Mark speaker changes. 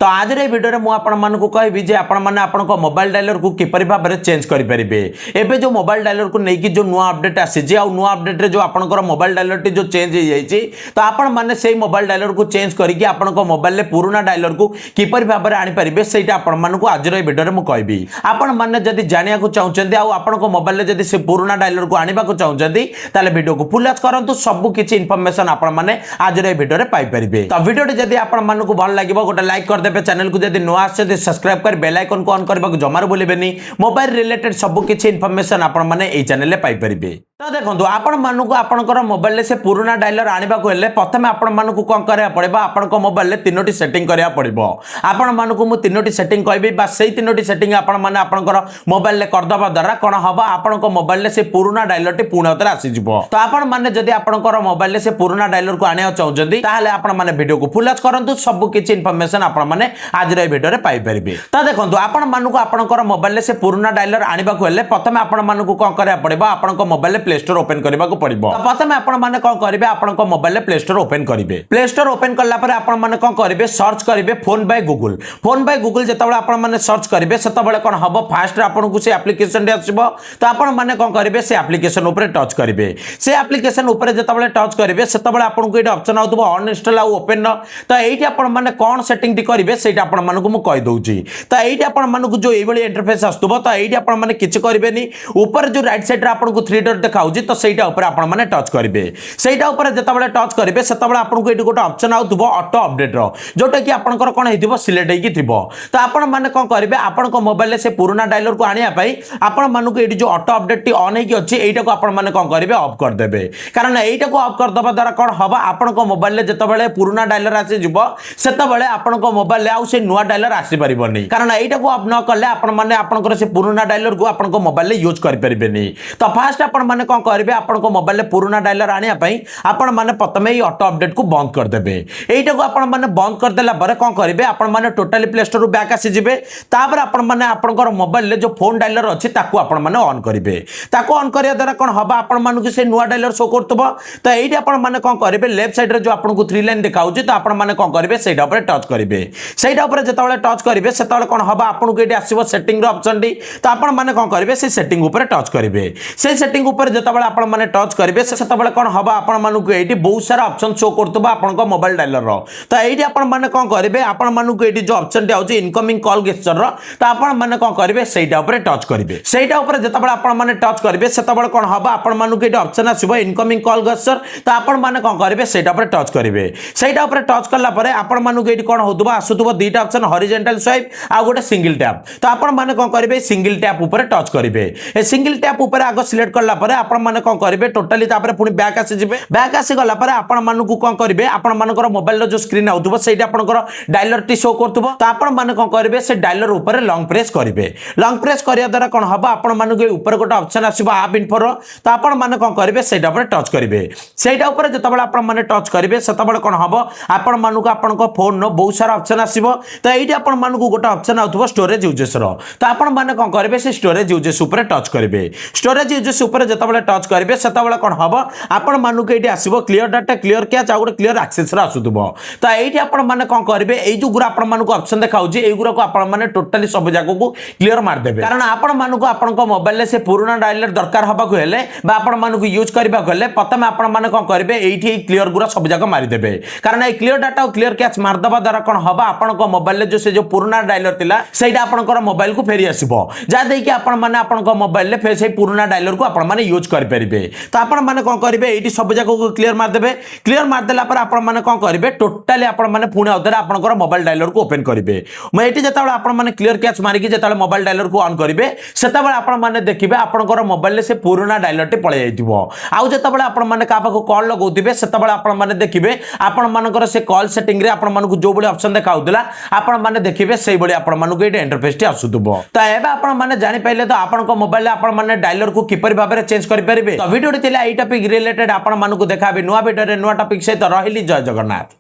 Speaker 1: तो आज भिडियो में मुझे कहबी जे आपण मोबाइल डायलर को किपर भाव में चेंज करेंगे। एवं जो मोबाइल डायलर को लेकिन जो नुआ अपडेट आसी नुआ अपडेट जो आपंकर मोबाइल डायलर टी जो चेंज हो जाए तो आपण मैंने से मोबाइल डायलर को चेंज करके आपण मोबाइल में पुराना डायलर को किपर भाव में आनीपारे से आज भिडियो में कहबी। आपण मैंने जब जाना चाहते आपण मोबाइल में जब से पुराना डायलर को आने को चाहते भिडियो को फुल करूँ सबकि इनफर्मेशन आपने आज भिडियो में पाइपर। तो भिडियो जब आपको भल लगे गोटे लाइक करदे, चैनल को जब नुआ आसे सब्सक्राइब कर बेल आइकन को ऑन करने को जमार भूलें। मोबाइल रिलेटेड सबकि इनफर्मेशन आपने चैनल पाइपर। तो देखो आपण मानक आपंकर मोबाइल से पुराना डायलर आने को प्रथम आपण मानक कौन करा पड़ो आपण मोबाइल में तीनोटी सेटिंग करा पड़ो। आपण मानक मुझे तीनोटी सेटिंग कहबी से तीनोटी सेटिंग आपंकर मोबाइल में करदे द्वारा कौन हम आपण मोबाइल से पुराना डायलर टी पुणी थे आसीज। तो आपण मैंने जब आपंकर मोबाइल से पुराना डायलर को आने चाहते आपने भिडियो को फुल करूँ सबकि इनफर्मेशन आपने आज भिडियो में पाइपर। तो देखो आपण मानक आपंकर मोबाइल से पुराना डायलर आने को प्रथम आपण मानक कौन करा पड़ो आपण मोबाइल प्ले स्टोर ओपन करने को पड़ो। प्रथम आपण मैंने कौन करेंगे आपण मोबाइल प्ले स्टोर ओपन करेंगे। प्ले स्टोर ओपन कला आपण मैंने कौन करेंगे सर्च करेंगे phone by Google. Phone by Google जो आपने सर्च करेंगे से कौन हम फास्ट आपको से एप्लिकेशन आसो। तो आपण मैंने कौन करेंगे से एप्लिकेशन उपर टच करेंगे। से एप्लिकेशन उपर जो टच करेंगे से आपको ये ऑप्शन आउथबो अनइंस्टॉल आउ ओपन। तो ये आपने कौन सेटिंग करेंगे से कहीदे। तो ये आपको जो ये इंटरफेस आसो तो ये आपने किसी करेंगे ऊपर जो राइट साइड आपको थ्री डॉट देखा तो सहीटा ऊपर आपण माने टच करेंगे। सहीटा ऊपर जितेबाला टच करेंगे से आपको ये गोटे ऑप्शन आउथबो ऑटो अपडेट जोटा कि आपंकर कौन हो सिलेक्ट हो। तो आपण मैंने कौन करेंगे आपण मोबाइल से पुराना डायलर को आने आपण मानक ये जो ऑटो अपडेट टी ऑन होती है आपण मैंने कौन करेंगे ऑफ करदे। कारण यहीटा को ऑफ करदे द्वारा कौन हम आपण मोबाइल जितेबाला पुराना डायलर आसीज से आपण मोबाइल आउ से नुआ डायलर आसीपर। कारण यहीटा को ऑफ न कले आपण मैंने आपंकर से पुराना डायलर को आपण मोबाइल यूज करेंगे। तो फास्ट आपण मैंने कौन करेंगे आपको मोबाइल में पुराना डायलर आने आपण मैंने प्रथम ही ऑटो अपडेट को बंद करदे। यहीटा को आपण मैंने बंद करदेला कौन करेंगे आपण मैंने टोटाली प्ले स्टोर बैक आसीजे। तापर आपण मैंने आपंकर मोबाइल में जो फोन डायलर अच्छी आपण मैंने ऑन करेंगे। ताको ऑन करने द्वारा कौन हम आपण मानक से नुआ डायलर शो करथबो। तो ये आपण मैंने कौन करेंगे लेफ्ट साइड जो आपको थ्री लाइन देखा तो आपण मैंने कौन करेंगे से टच करेंगे। से जो टच करेंगे से कौन हम आपको ये आसो सेटिंग ऑप्शन टी। तो आपण मैंने कौन करेंगे से सेटिंग उपर टच करेंगे। से सेटिंग उपर जो आपण मैंने टच करेंगे से कौन हम आपण मानक ये बहुत सारा ऑप्शन शो करथबो आपण मोबाइल डायलर। तो ये आपण मैंने कौन करेंगे आपण मानक ये जो ऑप्शन टी आउची इनकमिंग कॉल गेस्चर तो आपण मैंने कौन करेंगे सेटा उपर टच करेंगे। सेटा उपर जो आपण मैंने टच करेंगे से कौन हम आपण मानक ये ऑप्शन आसो इनकमिंग कॉल गेस्चर तो आपण मैंने कौन करेंगे सेटा उपर टच करेंगे। सेटा उपर टच कला परे आपण मानक ये कौन होथबो आसुथबो दुईटा ऑप्शन हॉरिजॉन्टल स्वाइप आ गोटे सिंगल टैप। तो आपण मैंने कौन करेंगे सिंगल टैप उपर टच करेंगे। ए सिंगल टैप उपर आग सिलेक्ट कला परे आपण मैंने कौन करेंगे टोटाली तापर पुनी बैक आसीजे। बैक आसीगला आपण मानक कौन करेंगे आपण मानकर मोबाइल जो स्क्रीन आउथबो सेटा आपनकर डायलर टी शो करथबो। तो आपण माने कौन करेंगे से डायलर ऊपर लॉन्ग प्रेस करेंगे। लॉन्ग प्रेस करिया द्वारा कौन हम आपण मानक ऊपर गोटे ऑप्शन आसीबो ऐप इन्फोर। तो आपण माने कौन करेंगे सेटा ऊपर टच करेंगे। सेटा ऊपर जतबेला आपण माने टच करेंगे सेतबेला कौन हम आपण मानक आपनक फोन नो बहुत सारा ऑप्शन आसीबो। तो एठी आपण मानक गोटे ऑप्शन आउथबो स्टोरेज यूजेस रो। तो आपण माने कौन करेंगे से स्टोरेज यूजेस ऊपर टच करेंगे। स्टोरेज यूजेस ऊपर जतबेला टच करेंगे सेतबेला कौन हम आपण मानक ये आसो क्लियर डाटा क्लियर कैच आ गोटे क्लियर एक्सेस आसुथबो। तो ये आपण माने कौन करेंगे ये जो गुरा आपण मानक ऑप्शन देखाउची ए गुरा को आपण माने टोटली सब जाको को क्लियर मार देबे। कारण आपण मानक आपण मोबाइल से पुराना डायलर दरकार हबा को हेले बा आपण मानक यूज करबा को हेले प्रथम आपण माने कौन करेंगे एठी क्लियर गुरा सब जाको मारी देबे। कारण ए क्लियर डाटा और क्लियर कैच मार दबा द्वारा कोन हबा आपण को मोबाइल जो से जो पुराना डायलर थिला सेटा आपनकर मोबाइल को फेरी आसीबो। जा दे कि आपण माने आपण को मोबाइल ले फेर से पुराना डायलर को आपण माने यूज कर परिबे। तो आपण माने कौन करेंगे एठी सब जाको को क्लियर मार देबे। क्लियर मार देला पर आपण माने कौन करेंगे टोटली आपण माने पुणी अवधि आपनकर मोबाइल डायलर को ओपन करेंगे। मैं ये जिते आपण माने क्लियर कैच मारिकी जिते मोबाइल डायलर को ऑन करेंगे से आपण माने देखिबे आपनकर मोबाइल से पुराना डायलर टी पळे जाइतिबो। आउ जिते आपण माने का पाखो कॉल लगाउतिबे से आपण माने देखिबे आपण मानकर से कॉल सेटिंग रे आपण मानकु जो बळे ऑप्शन देखाउतला आपण माने देखिबे सेही बळे आपण मानकु ये इंटरफेस टी आसुतबो। तो एबे आपण माने जानि पाइले तो आपनको मोबाइल आपण माने डायलर को किपर भाबरे चेंज करि परिबे। तो वीडियो थिला एई टॉपिक रिलेटेड आपण मानकु देखाबे नुवा वीडियो रे नुवा टॉपिक सहित रहिली। जय जगन्नाथ।